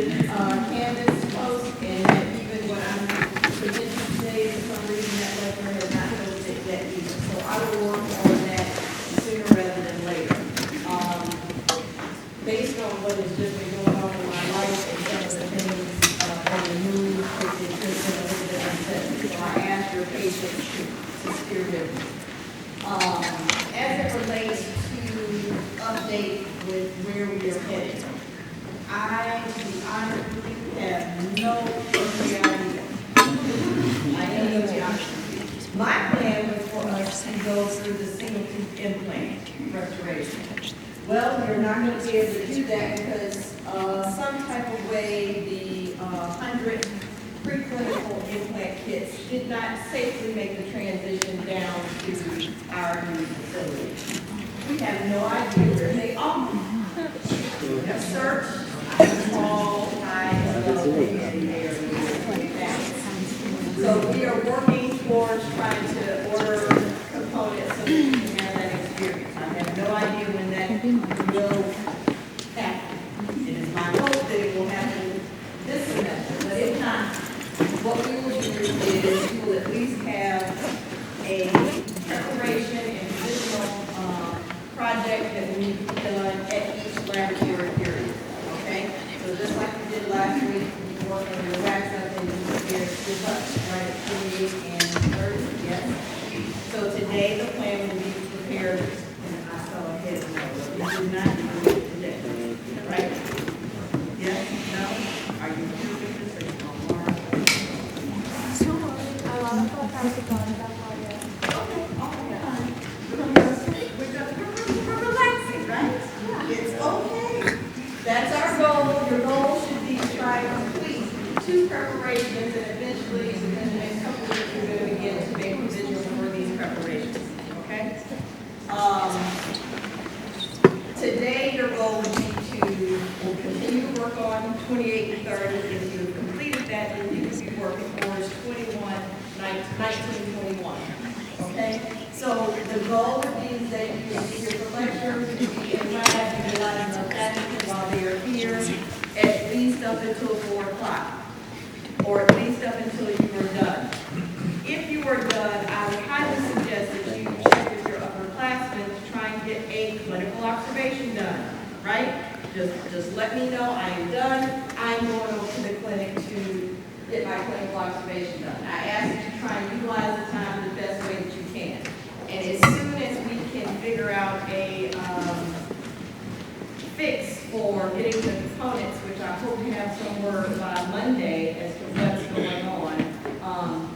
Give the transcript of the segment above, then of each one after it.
updated Canvas post, and that even when I'm presenting today, for some reason that letter has not posted that either. So I will work on that sooner rather than later. Based on what has just been going on in my life and some of the things on the news, it's just been a little bit unsettling. So I ask your patience to steer with me. As it relates to update with where we are headed, I, to be honest with you, have no earthly idea. I am going to be honest with you. My plan was for us to go through the single tooth implant restoration. Well, we're not going to be able to do that because some type of way the 100 preclinical implant kits did not safely make the transition down to our new facility. We have no idea where they are. We have searched all high so we are working towards trying to order components so that we can have that experience. I have no idea when that will happen. It is my hope that it will happen this semester, but if not, what we will do is we will at least have a preparation and additional project that we need to be done at each laboratory period. Okay? So just like we did last week, we worked on your wax up and you prepared your touch, right, at 28 and 30, yes? So today the plan will be prepared, and I saw ahead of me, we did not do it today, right? Yes? No? Are you sure with this or you want more? We're relaxing, right? It's okay. That's our goal. Your goal should be to try to complete 2 preparations, and eventually, within the next couple of weeks, we're going to begin to make provisions for these preparations. Okay? Today, your goal would be we'll continue to work on 28 and 30. If you've completed that, then you can be working towards 19, 21. Okay? So the goal would be that you will be here for lectures, you will be in lab, utilizing the advocates while they are here, at least up until 4 o'clock, or at least up until you are done. If you are done, I would highly suggest that you check with your upperclassmen to try and get a clinical observation done, right? Just let me know I am done. I'm going over to the clinic to get my clinical observation done. I ask that you try and utilize the time the best way that you can. And as soon as we can figure out a fix for getting the components, which I hope you have somewhere by Monday as to what's going on,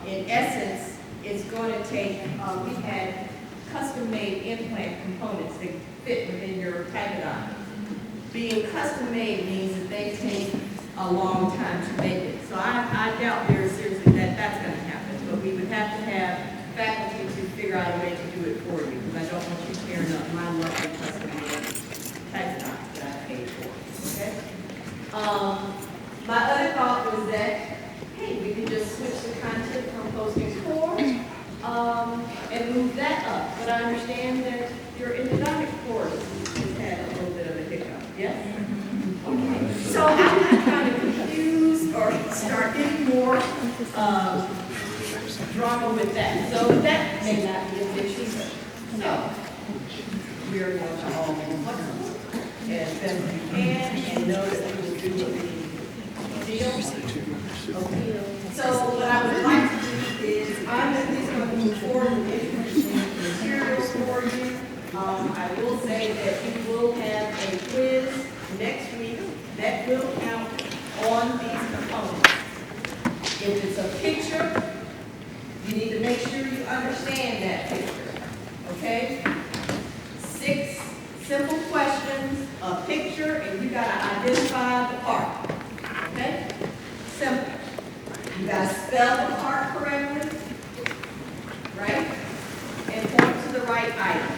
in essence, it's going to take, we had custom-made implant components that fit within your Tigadyne. Being custom-made means that they take a long time to make it. So I doubt very seriously that that's going to happen, but we would have to have faculty to figure out a way to do it for you, because I don't want you tearing up my lovely custom-made Tigadyne that I paid for. Okay? My other thought was that, hey, we could just switch the content from posting core and move that up. But I understand that your endodontic course has had a little bit of a hiccup. Yes? Okay. So I'm kind of confused or start getting more drama with that. So that may not be a big either. So we're going to all be flexible as best we can and know that we will do what we need to do. Okay. So what I would like to do is I'm at least going to move forward with introducing materials for you. I will say that we will have a quiz next week that will count on these components. If it's a picture, you need to make sure you understand that picture. Okay? 6 simple questions, a picture, and you got to identify the part. Okay? Simple. You got to spell the part correctly, right? And point to the right item.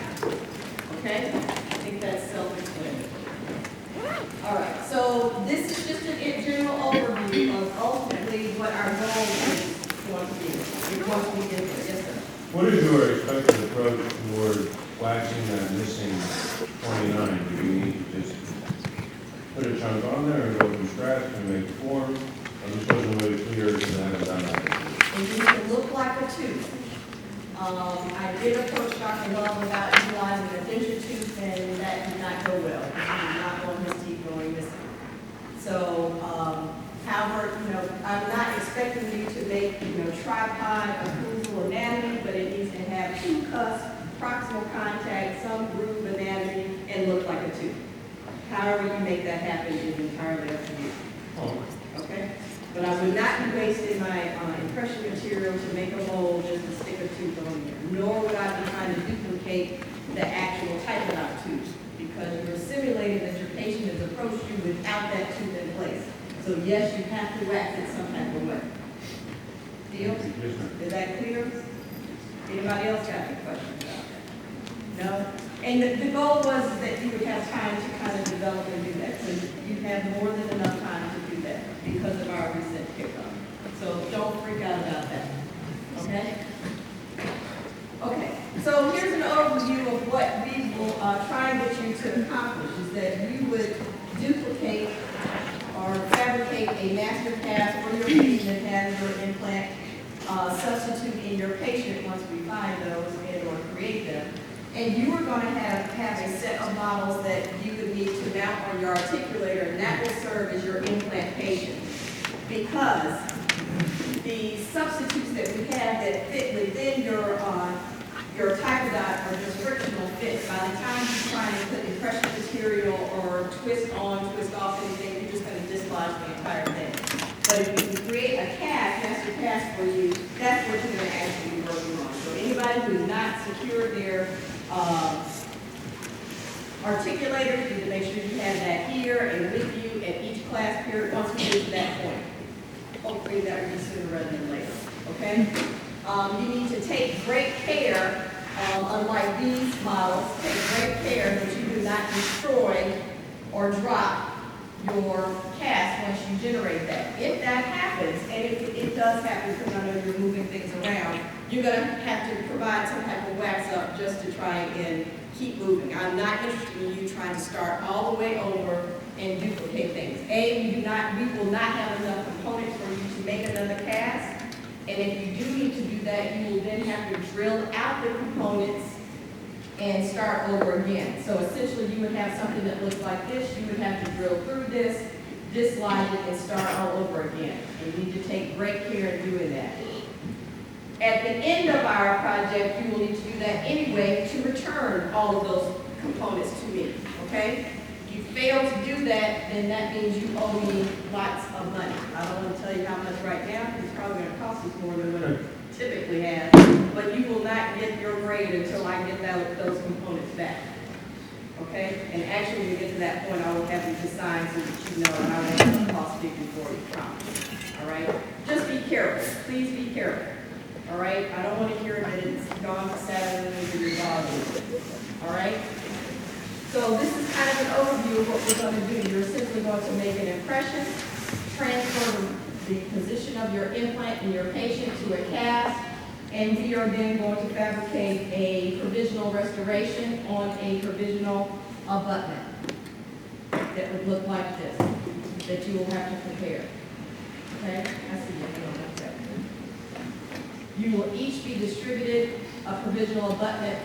Okay? I think that's self-explanatory. All right, so this is just a general overview of ultimately what our goal is going to be. We're going to be different. Yes, sir. What is your expected approach toward waxing that missing 29? Do we need to just put a chunk on there and go from scratch and make form? I just wasn't really clear because I haven't done that. It needs to look like a tooth. I did approach Dr. Love about utilizing a denture tooth, and that did not go well. He did not want his teeth going missing. So, however, I'm not expecting you to make, tripod occlusal anatomy, but it needs to have two cusps, proximal contact, some groove anatomy, and look like a tooth. However you make that happen is entirely up to you. Oh, Okay? But I would not be wasting my impression material to make a mold just to stick a tooth on there. Nor would I be trying to duplicate the actual typodont tooth, because you're simulating that your patient has approached you without that tooth in place. So yes, you have to wax it some type of way. Deal? yes, ma'am. Is that clear? Anybody else got any questions about that? No? And the goal was that you would have time to kind of develop and do that. So you have more than enough time to do that because of our recent kickoff. So don't freak out about that. Okay? Okay. So here's an overview of what we will try and get you to accomplish, is that you would duplicate or fabricate a master cast for your patient that has your implant, substitute in your patient once we find those and or create them. And you are going to have a set of models that you would need to mount on your articulator, and that will serve as your implant patient. Because the substitutes that we have that fit within your typodont are just frictional fits. By the time you try and put impression material or twist on, twist off anything, you're just going to dislodge the entire thing. But if you can create a cast, master cast for you, that's what you're going to actually be working on. So anybody who is not secured their articulator, you need to make sure you have that here and with you at each class period once we get to that point. Hopefully that will be sooner rather than later, okay? You need to take great care, unlike these models, take great care that you do not destroy or drop your cast once you generate that. If that happens, and if it does happen, because I know you're moving things around, you're going to have to provide some type of wax up just to try and keep moving. I'm not interested in you trying to start all the way over and duplicate things. We will not have enough components for you to make another cast. And if you do need to do that, you will then have to drill out the components and start over again. So essentially you would have something that looks like this. You would have to drill through this, dislodge it, and start all over again. And you need to take great care in doing that. At the end of our project, you will need to do that anyway to return all of those components to me, okay? If you fail to do that, then that means you owe me lots of money. I don't want to tell you how much right now, because it's probably going to cost us more than what it typically has, but you will not get your grade until I get those components back, okay? And actually, when we get to that point, I will have you design so that you know, and I will have the cost figure for you, promise. All right? Just be careful. Please be careful. All right? I don't want to hear that it's gone to Saturday or you're all right? So this is kind of an overview of what we're going to do. You're simply going to make an impression, transfer the position of your implant in your patient to a cast, and we are then going to fabricate a provisional restoration on a provisional abutment that would look like this, that you will have to prepare. Okay? I see you. You will each be distributed a provisional abutment,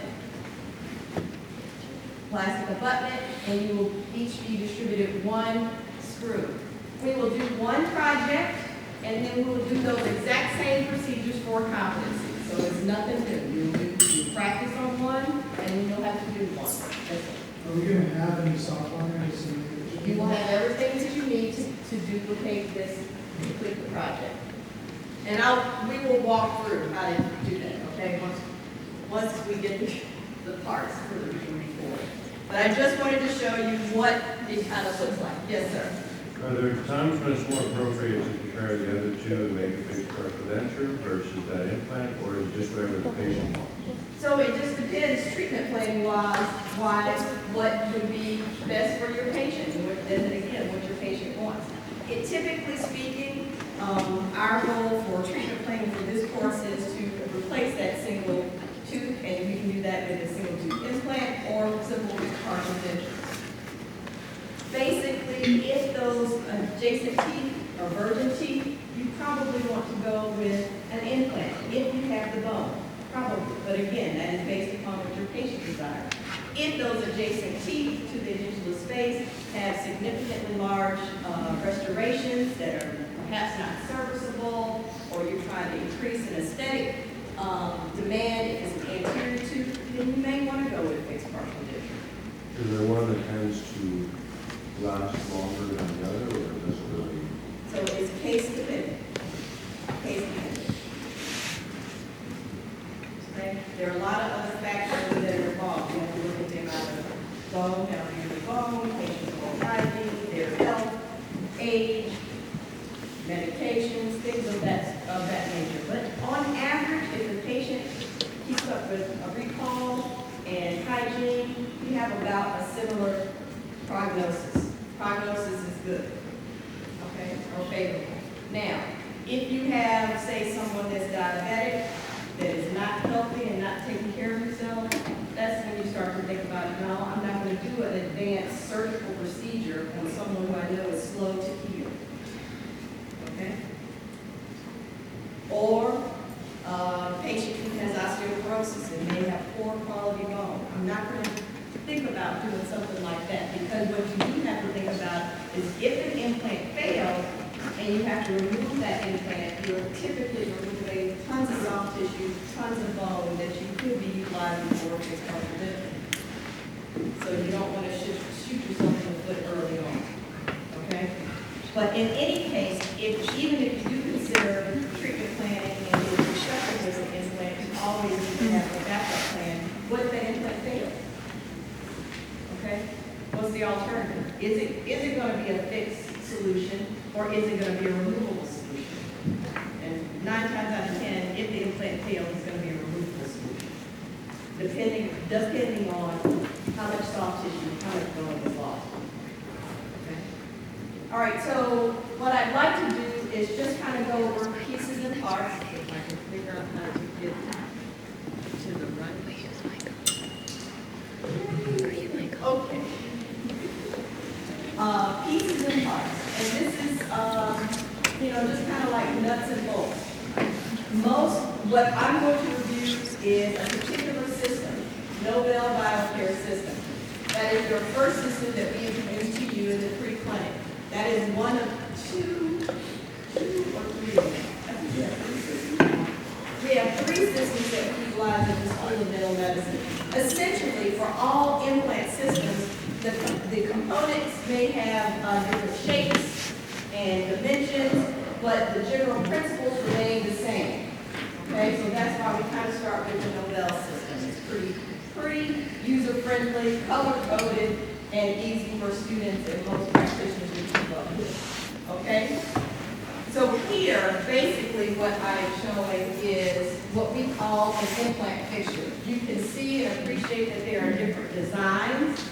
plastic abutment, and you will each be distributed one screw. We will do one project, and then we will do those exact same procedures for competency. So it's nothing new. You practice on one, and then you'll have to do one. That's it. Are we going to have any software? You will have everything that you need to duplicate this, complete the project. And we will walk through how to do that, okay, once we get the parts so that we can move forward. But I just wanted to show you what it kind of looks like. Yes, sir. Are there times when it's more appropriate to compare the other two and make a fixed partial denture versus that implant, or is it just whatever the patient wants? So it just depends, treatment planning wise, what would be best for your patient, and again, what your patient wants. Typically speaking, our goal for treatment planning for this course is to replace that single tooth, and we can do that with a single tooth implant or simple partial denture. Basically, if the adjacent teeth or virgin teeth, you probably want to go with an implant if you have the bone, probably. But again, that is based upon what your patient desires. If those adjacent teeth to the edentulous space have significantly large restorations that are perhaps not serviceable, or you're trying to increase an aesthetic demand, if it's an anterior tooth, then you may want to go with fixed partial denture. Is there one that tends to last longer than the other, or does it really? So it's case dependent. Case dependent. Okay? There are a lot of other factors that are involved. You have to look at the amount of bone, how many of the bone, patient's bone hygiene, their health, age, medications, things of that nature. But on average, if the patient keeps up with a recall and hygiene, you have about a similar prognosis. Prognosis is good, okay, or favorable. Now, if you have, say, someone that's diabetic, that is not healthy and not taking care of themselves, that's when you start to think about, no, I'm not going to do an advanced surgical procedure on someone who I know is slow to heal. Okay? Or a patient who has osteoporosis and may have poor quality bone. I'm not going to think about doing something like that, because what you do have to think about is if an implant fails and you have to remove that implant, you're typically removing tons of soft tissue, tons of bone that you could be utilizing for fixed partial denture. So you don't want to shoot yourself in the foot early on. Okay? But in any case, even if you do consider treatment planning and you're constructing as an implant, you always need to have a backup plan. What if that implant fails? Okay? What's the alternative? Is it going to be a fixed solution, or is it going to be a removable solution? And 9 times out of 10, if the implant fails, it's going to be a removable solution. Depending on how much soft tissue, how much bone is lost. Okay? All right, so what I'd like to do is just kind of go over pieces and parts. If I can figure out how to get to the right. Okay. Pieces and parts. And this is, just kind of like nuts and bolts. What I'm going to review is a particular system, Nobel BioCare system. That is your first system that we introduced to you in the pre-clinic. That is one of two or three. We have 3 systems that we utilize in the School of Dental Medicine. Essentially, for all implant systems, the components may have different shapes and dimensions, but the general principles remain the same. Okay, so that's why we kind of start with the Nobel system. It's pretty user-friendly, color-coded, and easy for students and most practitioners to keep up with. Okay? So here, basically what I'm showing is what we call an implant fixture. You can see and appreciate that there are different designs,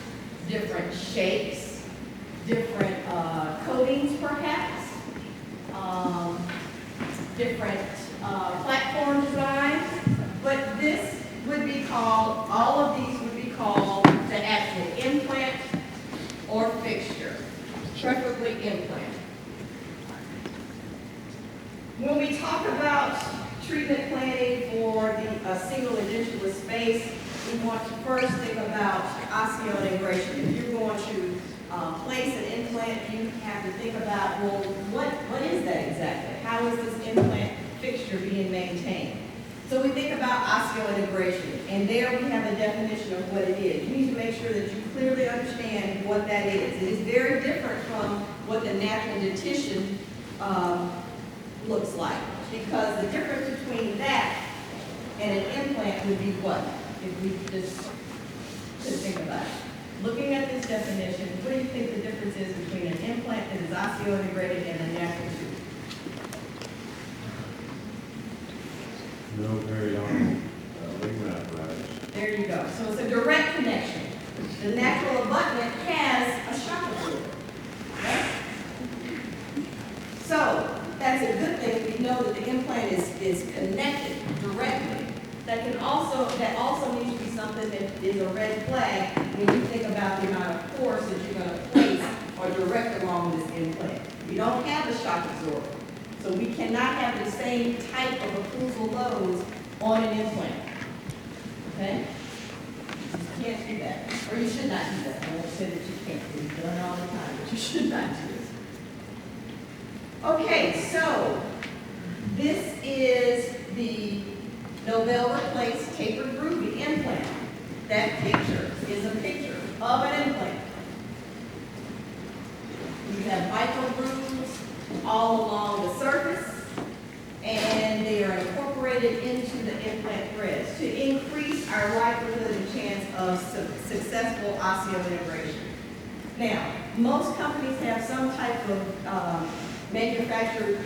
different shapes, different coatings perhaps, different platform designs, but this would be called, all of these would be called the actual implant or fixture, preferably implant. When we talk about treatment planning for the single edentulous space, we want to first think about osseointegration. If you're going to place an implant, you have to think about, well, what is that exactly? How is this implant fixture being maintained? So we think about osseointegration, and there we have a definition of what it is. You need to make sure that you clearly understand what that is. It is very different from what the natural dentition looks like, because the difference between that and an implant would be what? If we just think about it. Looking at this definition, what do you think the difference is between an implant that is osseointegrated and a natural tooth? No periodontal ligament apparatus. There you go. So it's a direct connection. The natural abutment has a shock absorber. Right? So that's a good thing. We know that the implant is connected directly. That also needs to be something that is a red flag when you think about the amount of force that you're going to place or direct along this implant. We don't have a shock absorber. So we cannot have the same type of occlusal loads on an implant. Okay? You can't do that. Or you should not do that. I won't say that you can't. We've done it all the time, but you should not do this. Okay, so this is the Nobel Replace Tapered Groovy implant. That picture is a picture of an implant. You have micro grooves all along the surface, and they are incorporated into the implant threads to increase our likelihood and chance of successful osseointegration. Now, most companies have some type of manufacturer,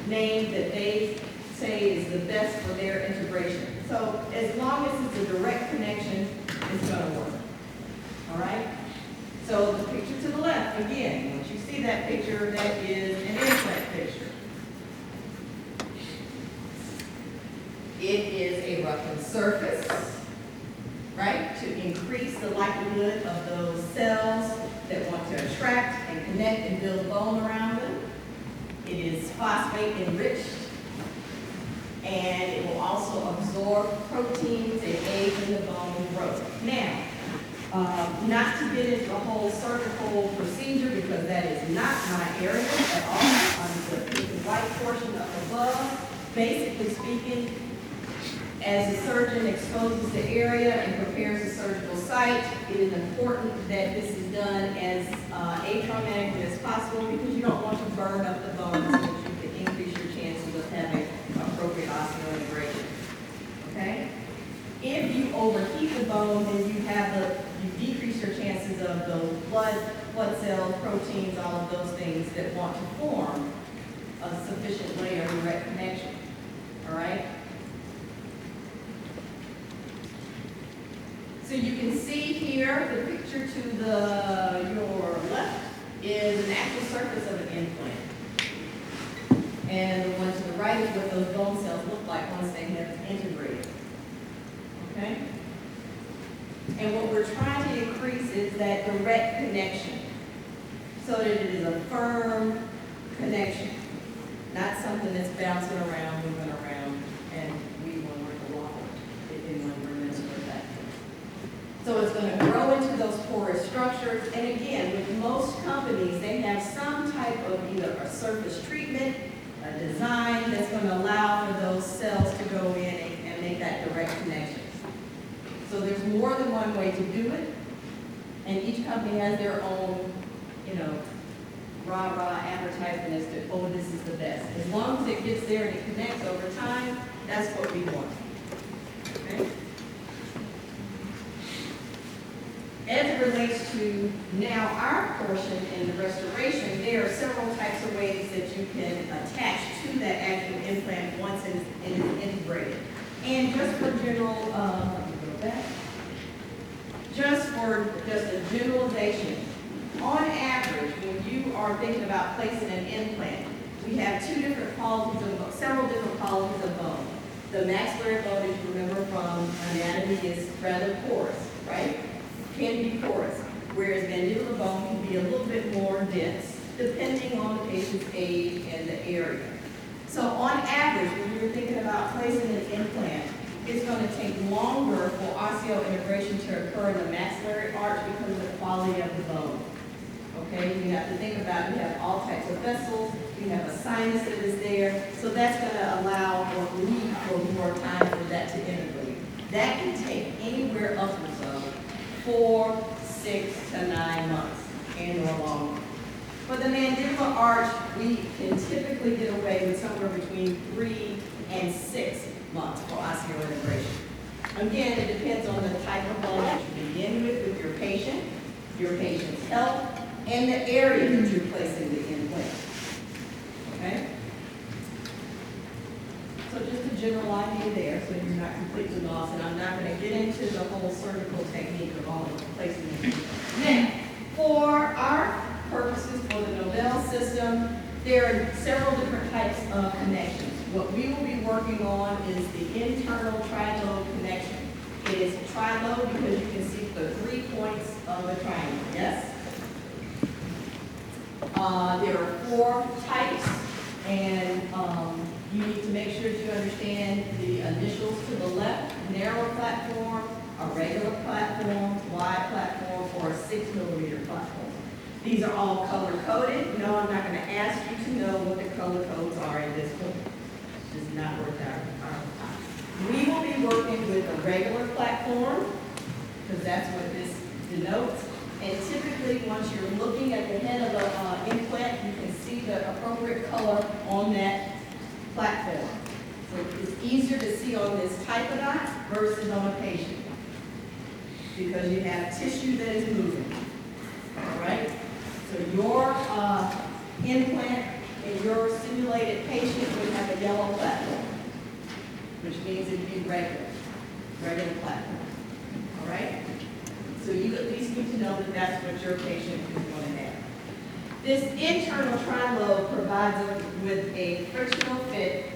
name that they say is the best for their integration. So as long as it's a direct connection, it's going to work. All right? So the picture to the left, again, once you see that picture, that is an implant picture. It is a roughened surface, right, to increase the likelihood of those cells that want to attract and connect and build bone around them. It is phosphate enriched, and it will also absorb proteins and aid in the bone growth. Now, not to get into the whole surgical procedure, because that is not my area at all. On the white portion up above, basically speaking, as the surgeon exposes the area and prepares the surgical site, it is important that this is done as atraumatically as possible, because you don't want to burn up the bones so that you can increase your chances of having appropriate osseointegration. Okay? If you overheat the bone, then you decrease your chances of those blood cells, proteins, all of those things that want to form a sufficient layer of direct connection. All right? So you can see here, the picture to your left is an actual surface of an implant. And the one to the right is what those bone cells look like once they have integrated. Okay? And what we're trying to increase is that direct connection, so that it is a firm connection, not something that's bouncing around, moving around, and we want to work a lot if anyone remembers that. So it's going to grow into those porous structures, and again, with most companies, they have some type of either a surface treatment, a design that's going to allow for those cells to go in and make that direct connection. So there's more than one way to do it, and each company has their own, rah-rah advertisement as to, oh, this is the best. As long as it gets there and it connects over time, that's what we want. Okay? As it relates to now our portion in the restoration, there are several types of ways that you can attach to that actual implant once it is integrated. And just for general, just a generalization, on average, when you are thinking about placing an implant, we have several different qualities of bone. The maxillary bone, as you remember from anatomy, is rather porous, right? Can be porous, whereas mandibular bone can be a little bit more dense, depending on the patient's age and the area. So on average, when you're thinking about placing an implant, it's going to take longer for osseointegration to occur in the maxillary arch because of the quality of the bone. Okay, you have to think about, you have all types of vessels, you have a sinus that is there, so that's going to allow or lead for more time for that to integrate. That can take anywhere upwards of 4, 6 to 9 months and or longer. For the mandibular arch, we can typically get away with somewhere between 3 and 6 months for osseointegration. Again, it depends on the type of bone that you begin with your patient, your patient's health, and the area that you're placing the implant. Okay? So just a general idea there, so you're not completely lost, and I'm not going to get into the whole surgical technique of all of the placing the implant. Now, for our purposes for the Nobel system, there are several different types of connections. What we will be working on is the internal trilobe connection. It is trilobe because you can see the 3 points of a triangle, yes? There are 4 types, and you need to make sure that you understand the initials to the left: narrow platform, a regular platform, wide platform, or a 6mm platform. These are all color coded. No, I'm not going to ask you to know what the color codes are at this point. This is not worth our time. We will be working with a regular platform, because that's what this denotes. And typically, once you're looking at the head of the implant, you can see the appropriate color on that platform. So it's easier to see on this typodont versus on a patient, because you have tissue that is moving. All right? So your implant in your simulated patient would have a yellow platform, which means it'd be regular platform. All right? So you at least need to know that that's what your patient is going to have. This internal tri-lobe provides us with a frictional fit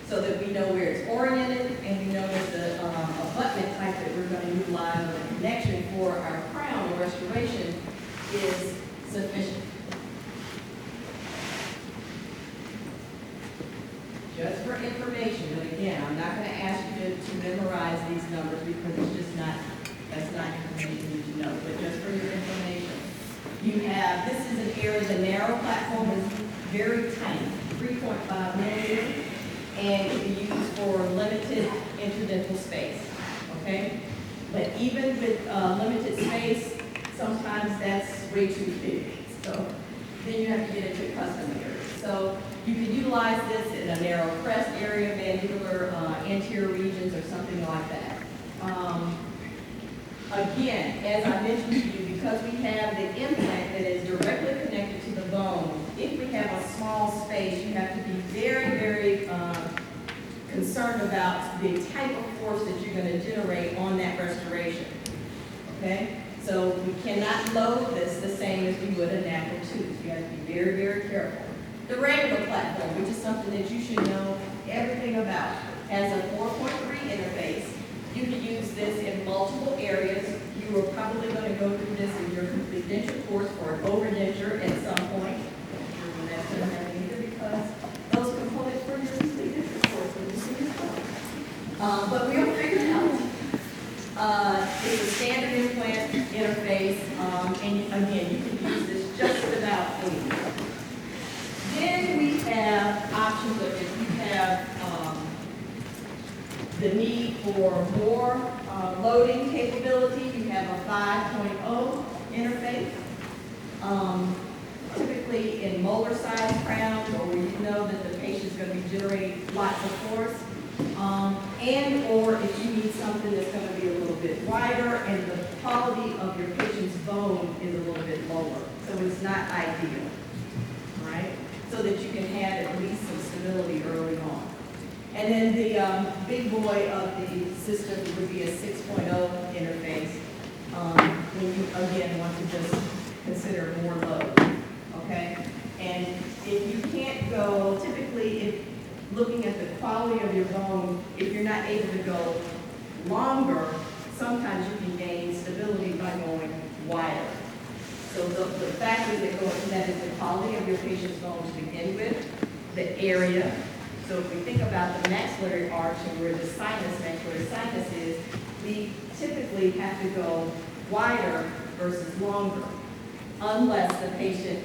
so that we know where it's oriented, and we know that the abutment type that we're going to utilize or the connection for our crown or restoration is sufficient. Just for information, but again, I'm not going to ask you to memorize these numbers, because it's just not, that's not information you need to know, but just for your information. You have, this is an area, the narrow platform is very tiny, 3.5 millimeters, and can be used for limited interdental space, okay? But even with limited space, sometimes that's way too big. So then you have to get into custom areas. So you can utilize this in a narrow crest area, mandibular anterior regions, or something like that. Again, as I mentioned to you, because we have the implant that is directly connected to the bone, if we have a small space, you have to be very, very concerned about the type of force that you're going to generate on that restoration. Okay? So we cannot load this the same as we would a natural tooth. You have to be very, very careful. The regular platform, which is something that you should know everything about, has a 4.3 interface. You can use this in multiple areas. You are probably going to go through this in your complete denture course for an overdenture at some point. And that's going to happen either, because those components for your complete denture course when you see this one. But we'll figure it out. It's a standard implant interface, and again, you can use this just about anywhere. Then we have options of if you have the need for more loading capability. You have a 5.0 interface. Typically in molar size crowns, or where you know that the patient's going to be generating lots of force, and or if you need something that's going to be a little bit wider and the quality of your patient's bone is a little bit lower. So it's not ideal, right? So that you can have at least some stability early on. And then the big boy of the system would be a 6.0 interface, when you, again, want to just consider more load, okay? And if you can't go, typically, if looking at the quality of your bone, if you're not able to go longer, sometimes you can gain stability by going wider. So the factors that go into that is the quality of your patient's bone to begin with, the area. So if we think about the maxillary arch and where the maxillary sinus is, we typically have to go wider versus longer, unless the patient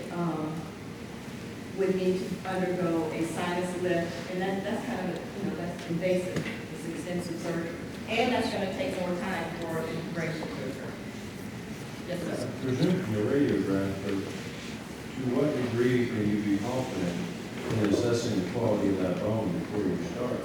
would need to undergo a sinus lift, and that's kind of, that's invasive, it's extensive surgery, and that's going to take more time for integration surgery. Yes, sir. Presume from the radiograph, but to what degree can you be confident in assessing the quality of that bone before you start?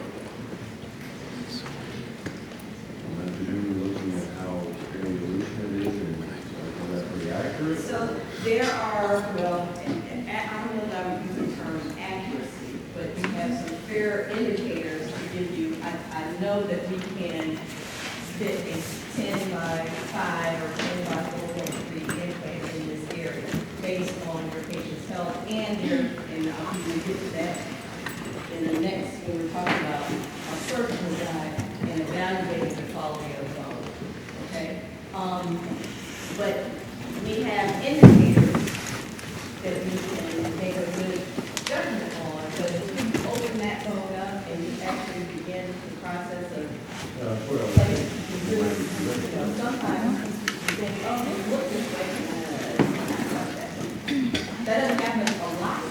I presume you're looking at how evolution it is, and is that pretty accurate? So there are, well, and I don't know that I would use the term accuracy, but you have some fair indicators to give you. I know that we can fit a 10 by 5 or 10 by 4.3 implant in this area based on your patient's health and their, and I'll even get to that in the next, when we're talking about a surgical guide and evaluating the quality of bone, okay? But we have indicators that we can make a good judgment on. But if you open that bone up and you actually begin the process of That's what I was placing, thinking. sometimes you think, oh, it look this way. It's not like that. That doesn't happen a lot,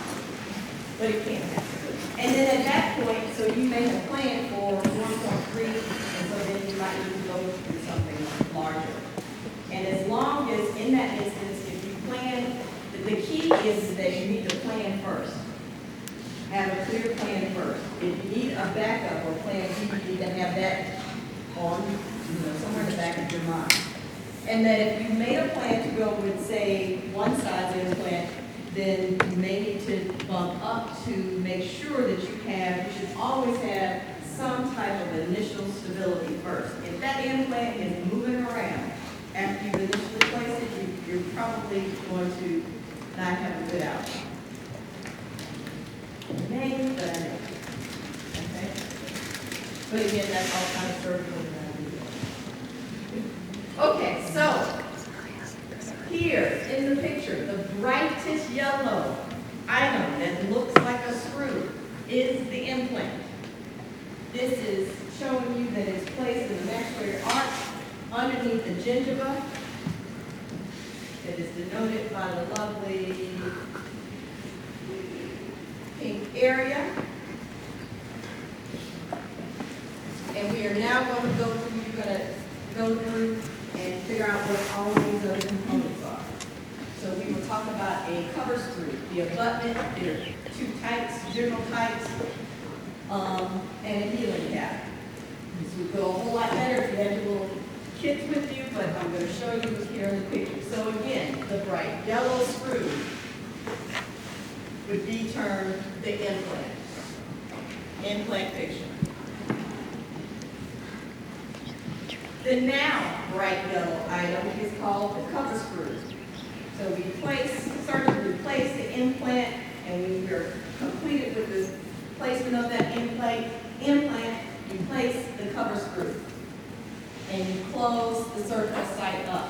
but it can happen. And then at that point, so you may have planned for 1.3, and so then you might need to go through something larger. And as long as, in that instance, if you plan, the key is that you need to plan first. Have a clear plan first. If you need a backup or plan B, you need to have that on, somewhere in the back of your mind. And that if you made a plan to go with, say, one size implant, then you may need to bump up to make sure that you should always have some type of initial stability first. If that implant is moving around after you've initially placed it, you're probably going to not have a good outcome. Maybe, but I know. Okay? But again, that's all kind of surgical. Okay, so here in the picture, the brightest yellow item that looks like a screw is the implant. This is showing you that it's placed in the maxillary arch underneath the gingiva. It is denoted by the lovely pink area. And we are now going to go through, you're going to go through and figure out what all these other components are. So we will talk about a cover screw, the abutment. There are two types, general types, and a healing cap. This would go a whole lot better if you had your little kits with you, but I'm going to show you here in the picture. So again, the bright yellow screw would be termed the implant fixture. The now bright yellow item is called the cover screw. So we surgically place the implant, and when we're completed with the placement of that implant, you place the cover screw. And you close the surgical site up.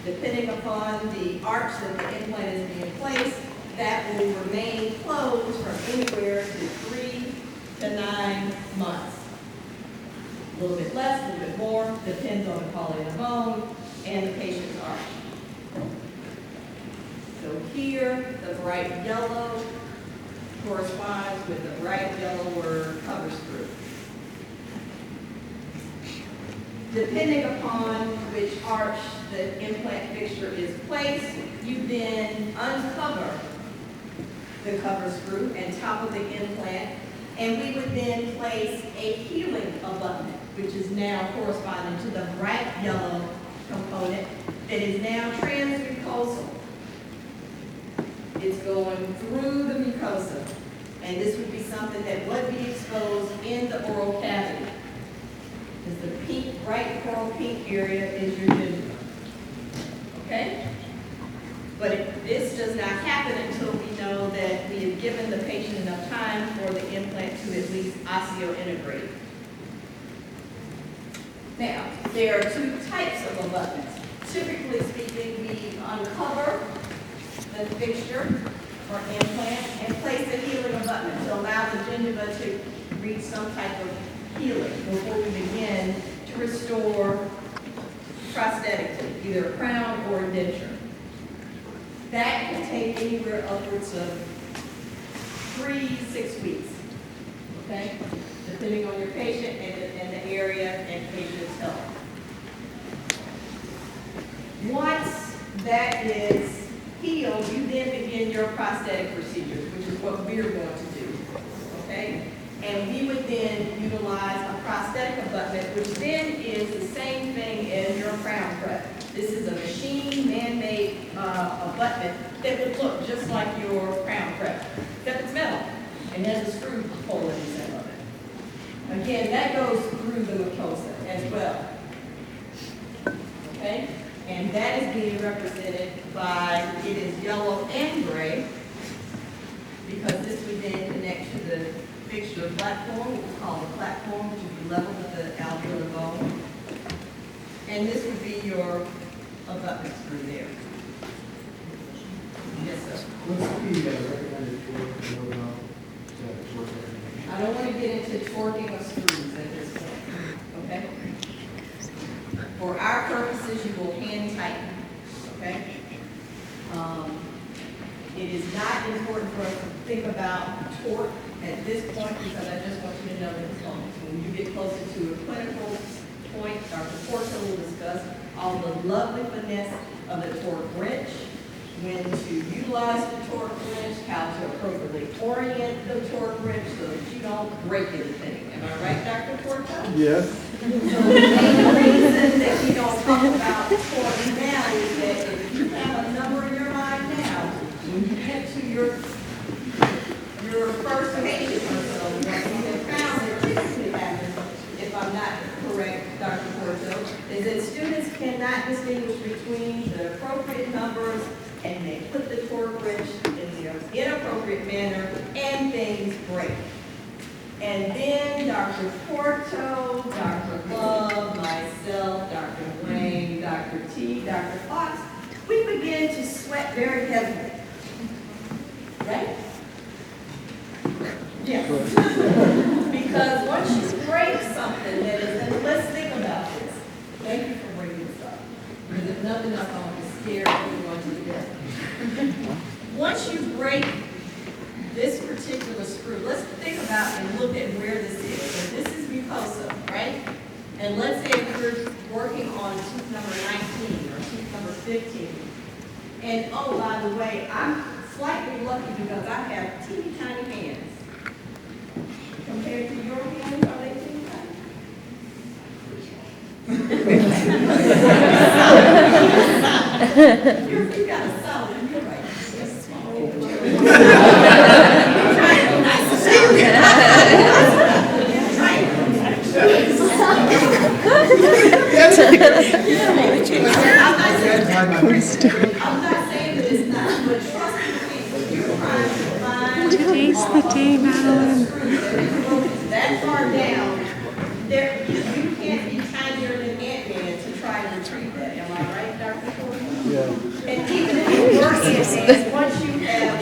Depending upon the arch that the implant is being placed, that will remain closed from anywhere to 3 to 9 months. A little bit less, a little bit more, depends on the quality of the bone and the patient's arch. So here, the bright yellow corresponds with the bright yellower cover screw. Depending upon which arch the implant fixture is placed, you then uncover the cover screw and top of the implant, and we would then place a healing abutment, which is now corresponding to the bright yellow component that is now transmucosal. It's going through the mucosa, and this would be something that would be exposed in the oral cavity. Because the pink, bright coral pink area is your gingiva. Okay? But this does not happen until we know that we have given the patient enough time for the implant to at least osseointegrate. Now, there are two types of abutments. Typically speaking, we uncover the fixture or implant and place a healing abutment to allow the gingiva to reach some type of healing before we begin to restore prosthetically, either a crown or a denture. That can take anywhere upwards of 3 to 6 weeks, okay? Depending on your patient and the area and patient's health. Once that is healed, you then begin your prosthetic procedures, which is what we're going to do, okay? And we would then utilize a prosthetic abutment, which then is the same thing as your crown prep. This is a machine, man-made abutment that would look just like your crown prep, except it's metal and has a screw hole in the center of it. Again, that goes through the mucosa as well. Okay? And that is being represented by, it is yellow and gray, because this would then connect to the fixture platform, which is called the platform, which would be level with the alveolar bone. And this would be your abutment screw there. Yes, sir. What's the recommended torque to know about the torque recommendation? I don't want to get into torquing of screws at this point, okay? For our purposes, you will hand tighten, okay? It is not important for us to think about torque at this point because I just want you to know that it's going. When you get closer to a clinical point, Dr. Porter will discuss all the lovely finesse of the torque wrench, when to utilize the torque wrench, how to appropriately orient the torque wrench so that you don't break anything. Am I right, Dr. Porter? Yes. So the main reason that we don't talk about torque now is that if you have a number in your mind now, when you get to your first patient or so, what we have found that typically happens, if I'm not correct, Dr. Porto, is that students cannot distinguish between the appropriate numbers and they put the torque wrench in the inappropriate manner and things break. And then Dr. Porto, Dr. Love, myself, Dr. Wayne, Dr. T, Dr. Fox, we begin to sweat very heavily. Right? Yeah. Because once you break something that is, and let's think about this. Thank you for bringing this up. Because if nothing else, I want to scare everyone to death. Once you break this particular screw, let's think about and look at where this is. So this is mucosa, right? And let's say if you're working on tooth number 19 or tooth number 15. And oh, by the way, I'm slightly lucky because I have teeny tiny hands. Compared to your hands, are they teeny tiny? You got a solid, you're right. Yes, I'm not saying that it's not, but trust me, you're trying to find Today's the day, Madeline. that far down, there, you can't be tinier than Ant-Man to try and retrieve that. Am I right, Dr. Ford? Yeah. And even if you work Ant-Man, once you have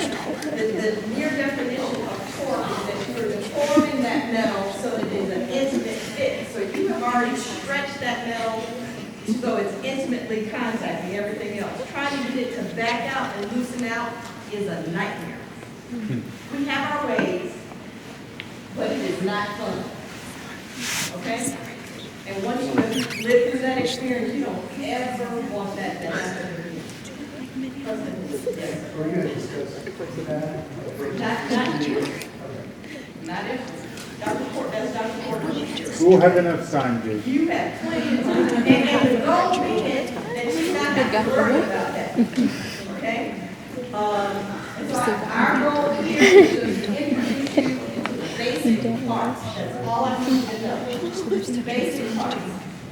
the near definition of torque, is that you're deforming that metal so that it is an intimate fit. So you have already stretched that metal so it's intimately contacting everything else. Trying to get it to back out and loosen out is a nightmare. We have our ways, but it is not fun. Okay? And once you have lived through that experience, you don't ever want that to happen again. Yes. Are we going to discuss that? Not you. Not if. Dr. Ford, that's Dr. Ford. We'll have enough time, Jake. You have plenty of time. And the goal being that you not have to worry about that. Okay? And so our goal here is to introduce you into the basic parts. That's all I need to know. Basic parts.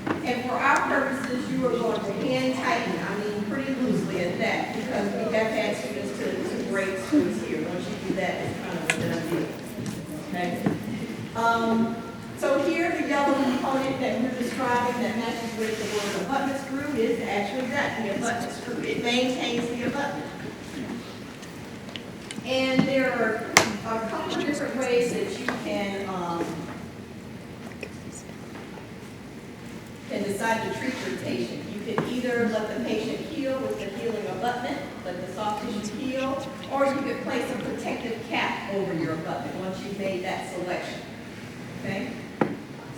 And for our purposes, you are going to hand tighten, I mean pretty loosely at that, because we have had students to break screws here. Once you do that, it's kind of a done deal. Okay? So here, the yellow component that we're describing that matches with the word abutment screw is actually that, the abutment screw. It maintains the abutment. And there are a couple of different ways that you can decide to treat your patient. You can either let the patient heal with the healing abutment, let the soft tissue heal, or you could place a protective cap over your abutment once you've made that selection. Okay?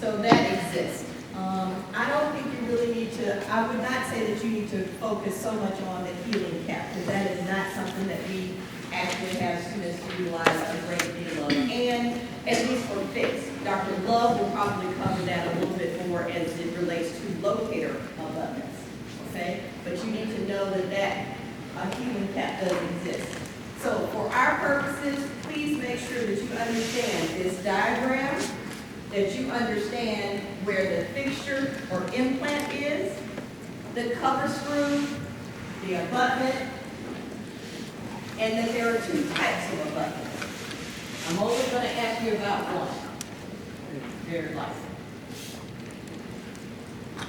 So that exists. I don't think you really need to, I would not say that you need to focus so much on the healing cap, because that is not something that we actually have students utilize a great deal of. And at least for fixed, Dr. Love will probably cover that a little bit more as it relates to locator abutments. Okay? But you need to know that that healing cap does exist. So for our purposes, please make sure that you understand this diagram, that you understand where the fixture or implant is, the cover screw, the abutment, and that there are two types of abutments. I'm only going to ask you about one. Very likely.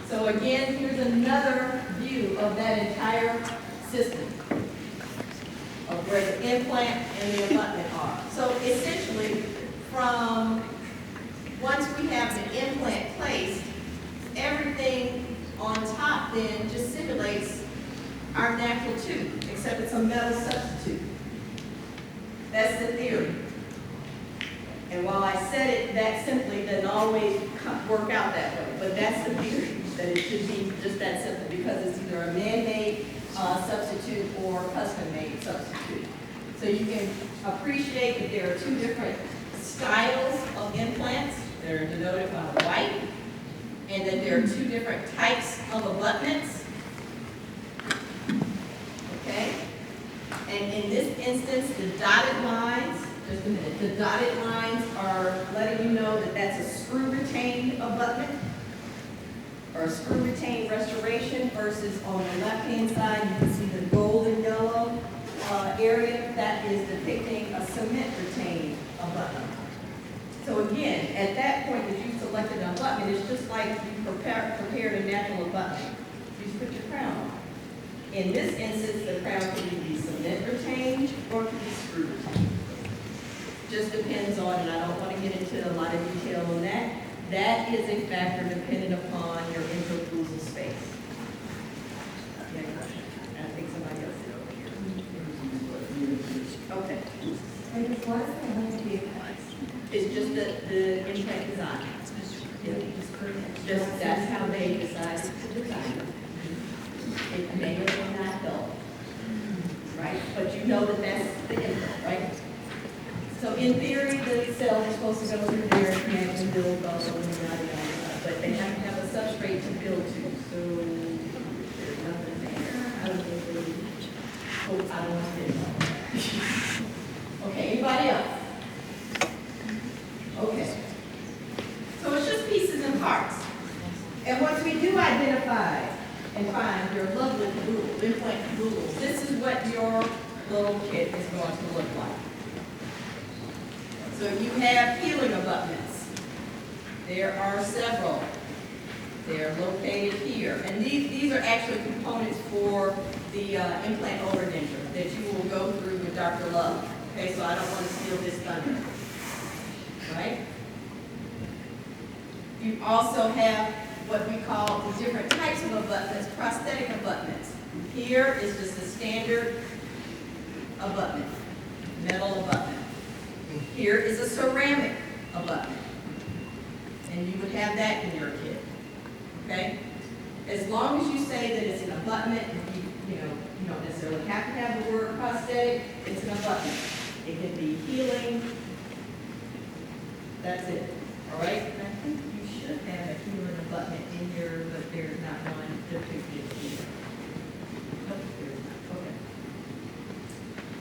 So again, here's another view of that entire system. A where the implant and the abutment are. So essentially, once we have the implant placed, everything on top then just simulates our natural tooth, except it's a metal substitute. That's the theory. And while I said it that simply, doesn't always work out that way, but that's the theory, that it should be just that simple, because it's either a man-made substitute or custom-made substitute. So you can appreciate that there are two different styles of implants. They're denoted by the white, and that there are two different types of abutments. Okay? And in this instance, the dotted lines, just a minute, the dotted lines are letting you know that that's a screw-retained abutment or a screw-retained restoration versus on the left-hand side, you can see the golden yellow area that is depicting a cement-retained abutment. So again, at that point that you selected an abutment, it's just like you prepared a natural abutment. You just put your crown on. In this instance, the crown could either be cement retained or it could be screw retained. Just depends on, and I don't want to get into a lot of detail on that. That is a factor dependent upon your intraocclusal space. Yeah, I think somebody else did over here. Okay. It's just the implant design. Just that's how they decided to design it. It may or may not help, right? But you know that that's the implant, right? So in theory, the cell is supposed to go through there and build all over the yada. But they have to have a substrate to build to. So there's nothing there. I don't want to get it. Okay, anybody else? Okay. So it's just pieces and parts. And once we do identify and find your lovely caboodle, implant caboodles, this is what your little kit is going to look like. So you have healing abutments. There are several. They're located here. And these are actually components for the implant overdenture that you will go through with Dr. Love. Okay, so I don't want to steal this thunder. Right? You also have what we call the different types of abutments, prosthetic abutments. Here is just a standard abutment, metal abutment. Here is a ceramic abutment. And you would have that in your kit. Okay? As long as you say that it's an abutment, you don't necessarily have to have the word prosthetic, it's an abutment. It can be healing. That's it. All right? And I think you should have a healing abutment in here, but there's not one depicted here. Nope, there's not. Okay.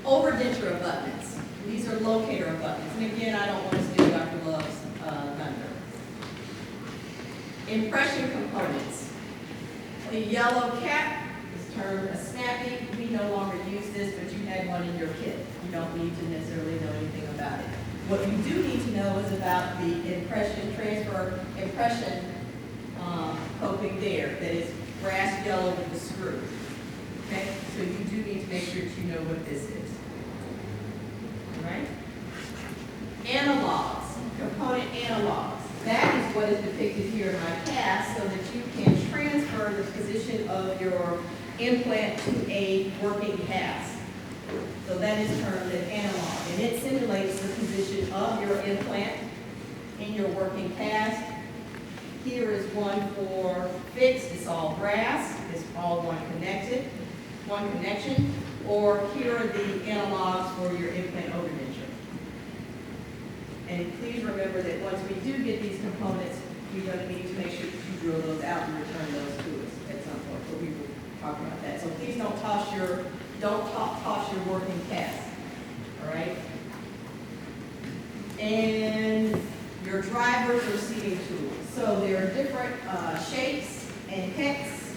Overdenture abutments. These are locator abutments. And again, I don't want to steal Dr. Love's thunder. Impression components. The yellow cap is termed a snappy. We no longer use this, but you had one in your kit. You don't need to necessarily know anything about it. What you do need to know is about the impression coping there that is brass yellow with the screw. Okay, so you do need to make sure that you know what this is. All right? Analogs, component analogs. That is what is depicted here in my cast so that you can transfer the position of your implant to a working cast. So that is termed an analog, and it simulates the position of your implant in your working cast. Here is one for fixed, it's all brass, it's all one connection, or here are the analogs for your implant overdenture. And please remember that once we do get these components, we're going to need to make sure that you drill those out and return those to us at some point, but we will talk about that. So please don't toss your working cast, all right? And your drivers or seating tools. So there are different shapes and hex.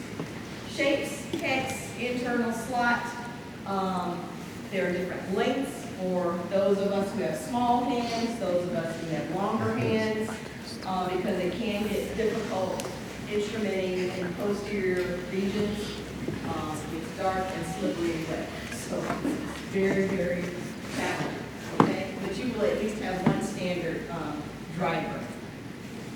Shapes, hex, internal slot. There are different lengths for those of us who have small hands, those of us who have longer hands, because it can get difficult instrumenting in posterior regions. It's dark and slippery and wet. So very, very challenging, okay? But you will at least have one standard driver.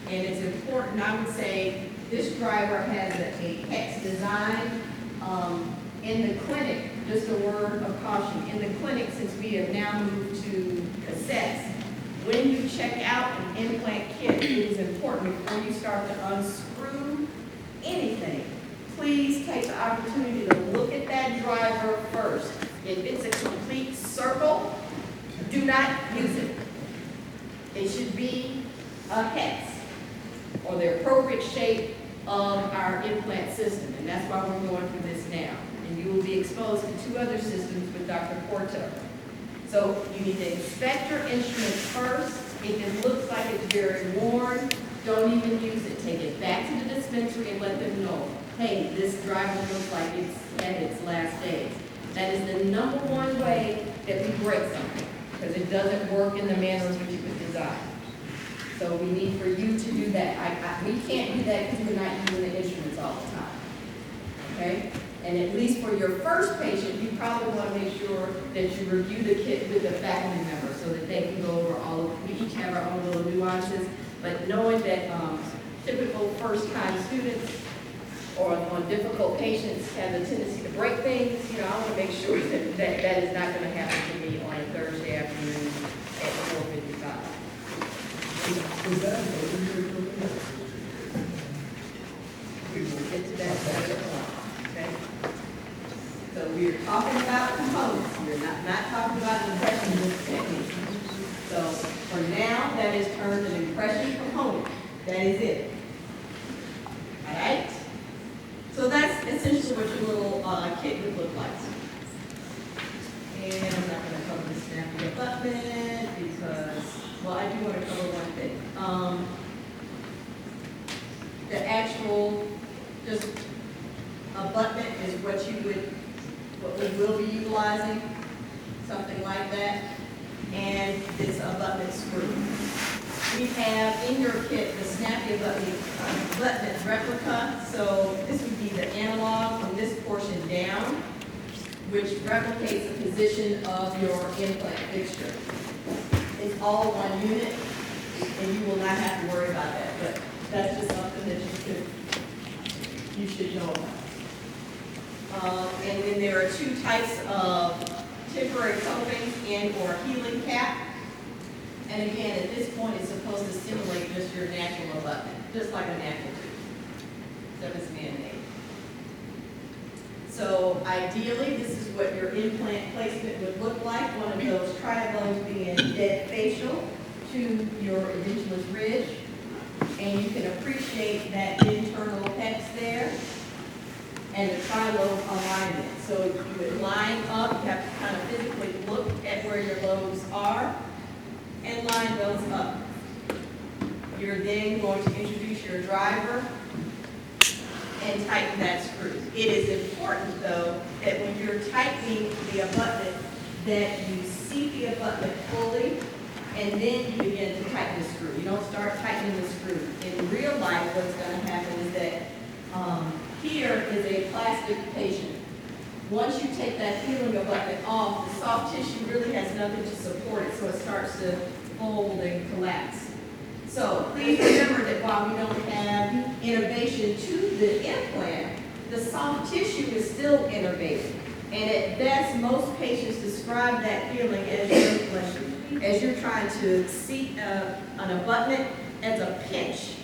And it's important, I would say, this driver has a hex design. In the clinic, just a word of caution, in the clinic, since we have now moved to cassettes, when you check out an implant kit, it is important before you start to unscrew anything, please take the opportunity to look at that driver first. If it's a complete circle, do not use it. It should be a hex, or the appropriate shape of our implant system, and that's why we're going through this now. And you will be exposed to 2 other systems with Dr. Porto. So you need to inspect your instruments first. If it looks like it's very worn, don't even use it. Take it back to the dispensary and let them know, hey, this driver looks like it's at its last days. That is the number one way that we break something, because it doesn't work in the manner in which it was designed. So we need for you to do that. We can't do that because we're not using the instruments all the time, okay? And at least for your first patient, you probably want to make sure that you review the kit with a faculty member so that they can go over all of, we each have our own little nuances, but knowing that typical first-time students or on difficult patients have a tendency to break things, I want to make sure that that is not going to happen to me on a Thursday afternoon at 4:55. Is that an overview? We will get to that later on, okay? So we're talking about components, we're not talking about impression with technique. So for now, that is termed an impression component. That is it. All right? So that's essentially what your little kit would look like. And I'm not going to cover the snappy abutment because, well, I do want to cover one thing. The actual, just abutment is what we will be utilizing, something like that. And it's abutment screw. We have in your kit the snappy abutment replica. So this would be the analog from this portion down, which replicates the position of your implant fixture. It's all one unit, and you will not have to worry about that, but that's just something that you should know about. And then there are 2 types of temporary coping and or healing cap. And again, at this point, it's supposed to simulate just your natural abutment, just like a natural tooth, except it's man-made. So ideally, this is what your implant placement would look like. One of those tri-lows being dead facial to your edentulous ridge. And you can appreciate that internal hex there and the tri-lobe alignment. So you would line up, you have to kind of physically look at where your lobes are and line those up. You're then going to introduce your driver and tighten that screw. It is important, though, that when you're tightening the abutment, that you seat the abutment fully, and then you begin to tighten the screw. You don't start tightening the screw. In real life, what's going to happen is that here is a plastic patient. Once you take that healing abutment off, the soft tissue really has nothing to support it, so it starts to fold and collapse. So please remember that while we don't have innervation to the implant, the soft tissue is still innervated. And at best, most patients describe that feeling as you're trying to seat an abutment as a pinch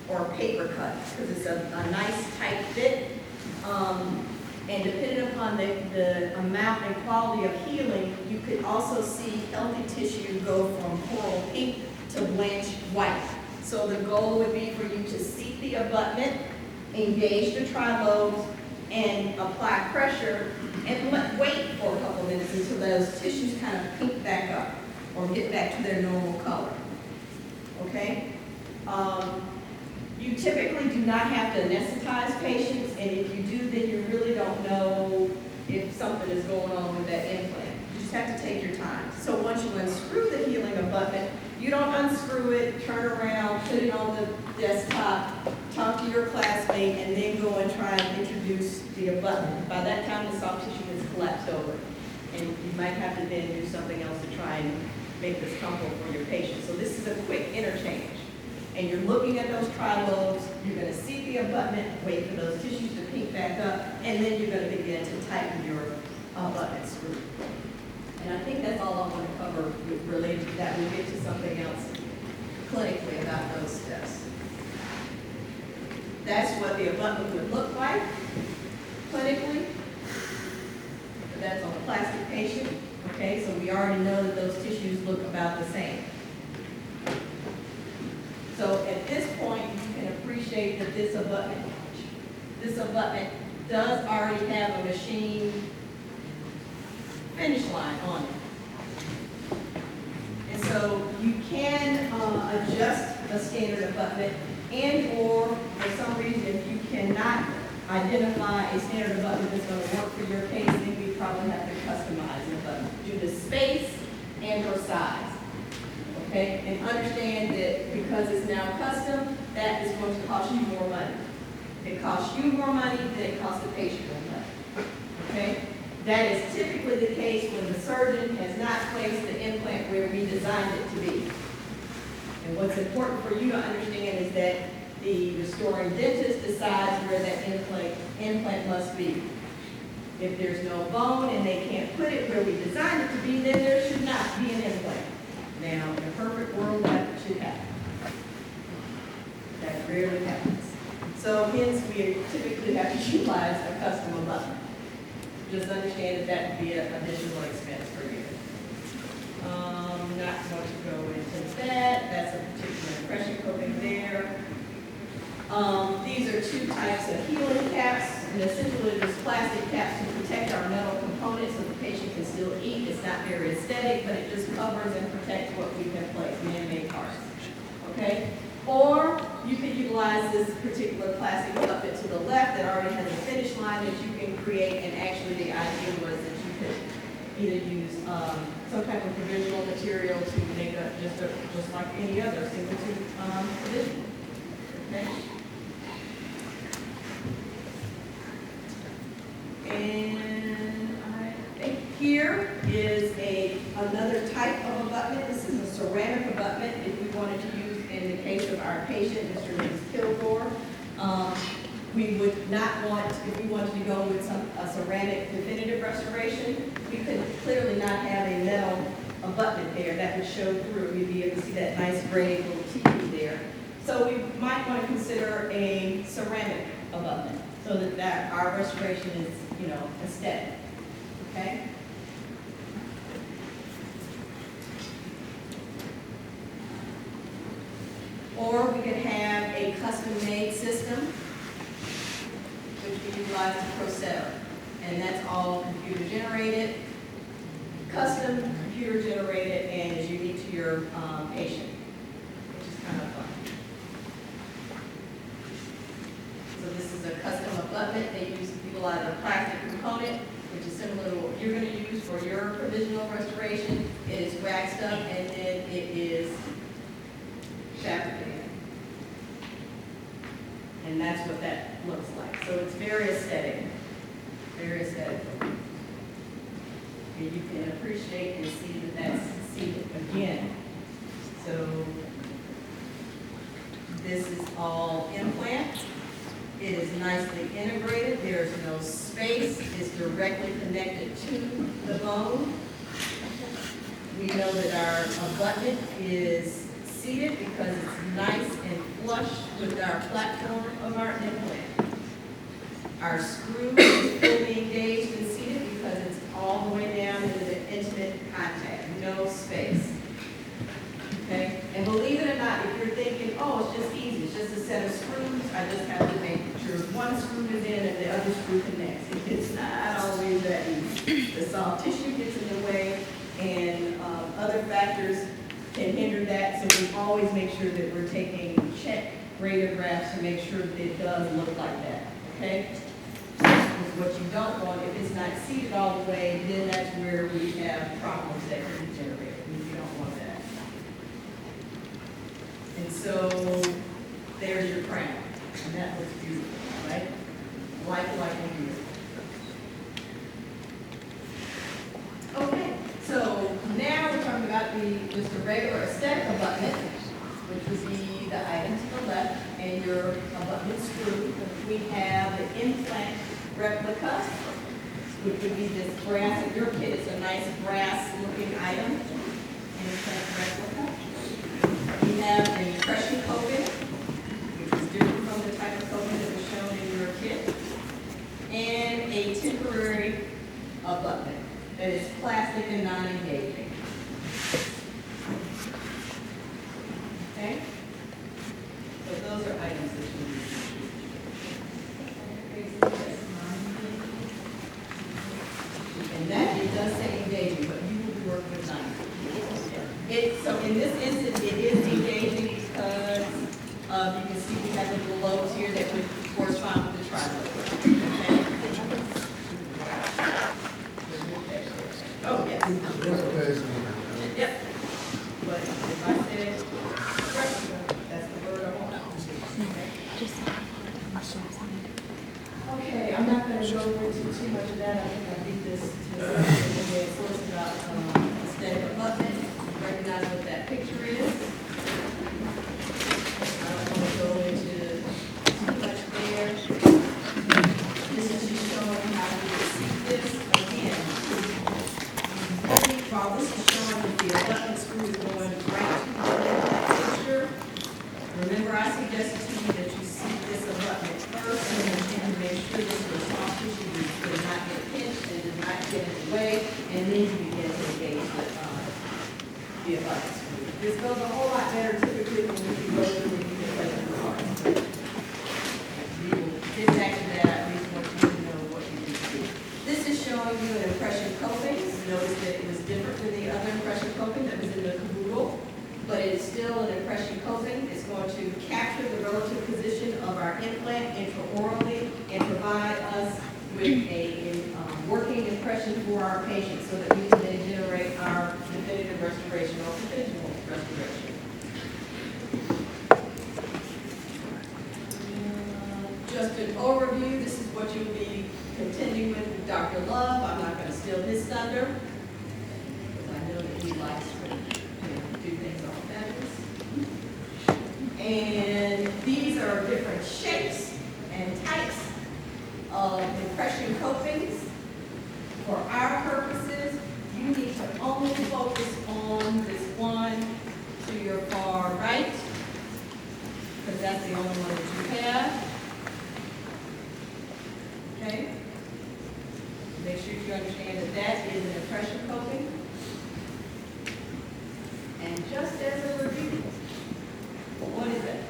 or a paper cut, because it's a nice tight fit. And depending upon the amount and quality of healing, you could also see healthy tissue go from coral pink to blanch white. So the goal would be for you to seat the abutment, engage the tri-lobes, and apply pressure, and wait for a couple minutes until those tissues kind of pink back up or get back to their normal color. Okay? You typically do not have to anesthetize patients, and if you do, then you really don't know if something is going on with that implant. You just have to take your time. So once you unscrew the healing abutment, you don't unscrew it, turn around, put it on the desktop, talk to your classmate, and then go and try and introduce the abutment. By that time, the soft tissue has collapsed over. And you might have to then do something else to try and make this comfortable for your patient. So this is a quick interchange. And you're looking at those trilobes, you're gonna see the abutment, wait for those tissues to pink back up, and then you're gonna begin to tighten your abutment screw. And I think that's all I want to cover related to that. We'll get to something else clinically about those steps. That's what the abutment would look like clinically. That's on a plastic patient, okay? So we already know that those tissues look about the same. So at this point, you can appreciate that this abutment does already have a machine finish line on it. And so you can adjust a standard abutment, and or for some reason you cannot identify a standard abutment that's going to work for your case, then we probably have to customize the abutment due to space and or size. Okay, and understand that because it's now custom, that is going to cost you more money. If it costs you more money, then it costs the patient more money. Okay, that is typically the case when the surgeon has not placed the implant where we designed it to be. And what's important for you to understand is that the restoring dentist decides where that implant must be. If there's no bone and they can't put it where we designed it to be, then there should not be an implant. Now, in a perfect world, that should happen. That rarely happens. So hence, we typically have to utilize a custom abutment. Just understand that that would be an additional expense for you. Not going to go into that. That's a particular impression coping there. These are two types of healing caps, and essentially just plastic caps to protect our metal components so the patient can still eat. It's not very aesthetic, but it just covers and protects what we can place, man-made parts. Okay? Or you could utilize this particular plastic abutment to the left that already has a finish line that you can create, and actually the idea was that you could either use some type of provisional material to make a just like any other single tooth provisional. Okay? And I think here is another type of abutment. This is a ceramic abutment if we wanted to use in the case of our patient, Mr. Kilgore. We would not want, if we wanted to go with a ceramic definitive restoration, we could clearly not have a metal abutment there that would show through. We'd be able to see that nice gray little TV there. So we might want to consider a ceramic abutment so that our restoration is, aesthetic. Okay? Or we could have a custom-made system, which we utilize in Procel. And that's all computer generated, custom computer generated, and is unique to your patient, which is kind of fun. So this is a custom abutment. They utilize a plastic component, which is similar to what you're going to use for your provisional restoration. It is waxed up and then it is fabricated. And that's what that looks like. So it's very aesthetic. Very aesthetic. And you can appreciate and see that that's seated again. So this is all implant. It is nicely integrated. There's no space. It's directly connected to the bone. We know that our abutment is seated because it's nice and flush with our platform of our implant. Our screw is fully engaged and seated because it's all the way down into the intimate contact. No space. Okay? And believe it or not, if you're thinking, oh, it's just easy, it's just a set of screws, I just have to make sure one screw is in and the other screw connects. It's not always that easy. The soft tissue gets in the way, and other factors can hinder that, so we always make sure that we're taking check radiographs to make sure that it does look like that, okay? Because what you don't want, if it's not seated all the way, then that's where we have problems that can be generated. You don't want that. And so there's your crown, and that looks beautiful, right? Like and beautiful. be just a regular aesthetic abutment, which would be the item to the left, and your abutment screw. We have the implant replica, which would be this brass, in your kit, it's a nice brass-looking item, implant replica. We have a impression coping, which is different from the type of coping that was shown in your kit, and a temporary abutment that is plastic and non-engaging. Okay? So those are items that you need. And that, it does say engaging, but you will work with none. So in this instance, it is engaging because you can see we have the little lobes here that would correspond with the trilobe. Okay? Oh, yes. Yep. But if I said, that's the word I want. Okay, I'm not gonna go into too much of that. I think I beat this to the first about aesthetic abutment. Recognize what that picture is. I don't want to go into too much there. This is just showing how you see this again. While this is showing that the abutment screw is going right to that picture, remember I suggested to you that you see this abutment first and then make sure that the soft tissue does not get pinched and does not get in the way, and then you begin to engage the abutment screw. This goes a whole lot better typically when you go through and you can play with the cards. We will get back to that, I just want you to know what you can see. This is showing you an impression coping. Notice that it was different than the other impression coping that was in the caboodle, but it is still an impression coping. It's going to capture the relative position of our implant intraorally and provide us with a working impression for our patients so that we can then generate our definitive restoration or provisional restoration. Just an overview, this is what you'll be contending with Dr. Love. I'm not going to steal his thunder, because I know that he likes to do things on purpose. And these are different shapes and types of impression copings. For our purposes, you need to only focus on this one to your far right, because that's the only one that you have. Okay? Make sure you understand that that is an impression coping. And just as a review, what is it?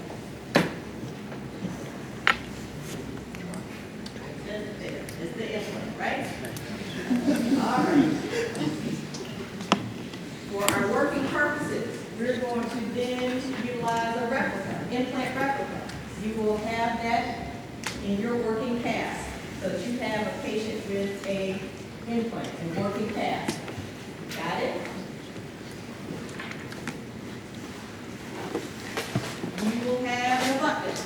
It says it there. It's the implant, right? All right. For our working purposes, we're going to then utilize a replica, implant replica. You will have that in your working cast. So that you have a patient with a implant and working cast. Got it? You will have an abutment.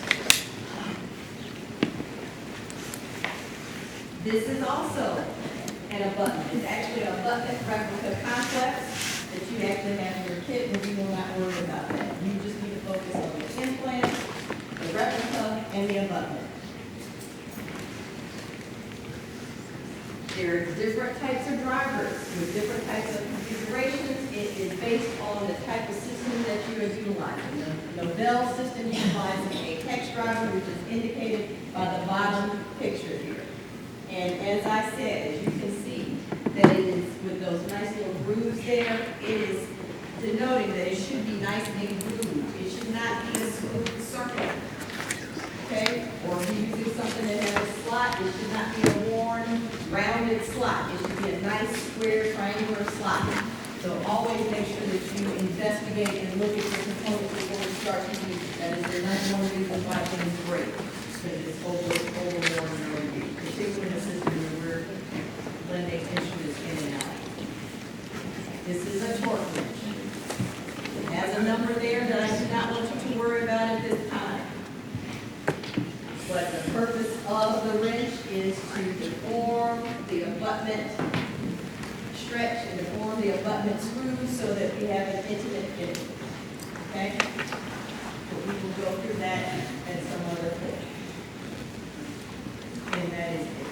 This is also an abutment. It's actually an abutment replica complex that you actually have in your kit, and you will not worry about that. You just need to focus on the implant, the replica, and the abutment. There are different types of drivers with different types of configurations. It is based on the type of system that you are utilizing. The Nobel system utilizes a hex driver, which is indicated by the bottom picture here. And as I said, as you can see, that it is with those nice little grooves there, it is denoting that it should be nicely grooved. It should not be a smooth circle. Okay? Or if you're using something that has a slot, it should not be a worn, rounded slot. It should be a nice, square, triangular slot. So always make sure that you investigate and look at your components before you start to use it. That is the number one reason why things break. Because it's overworn and overused, particularly in a system where we're blending instruments in and out. This is a torque wrench. It has a number there that I do not want you to worry about at this time. But the purpose of the wrench is to deform the abutment stretch and to form the abutment screws so that we have an intimate fitting. Okay? But we will go through that and some other thing. And that is it.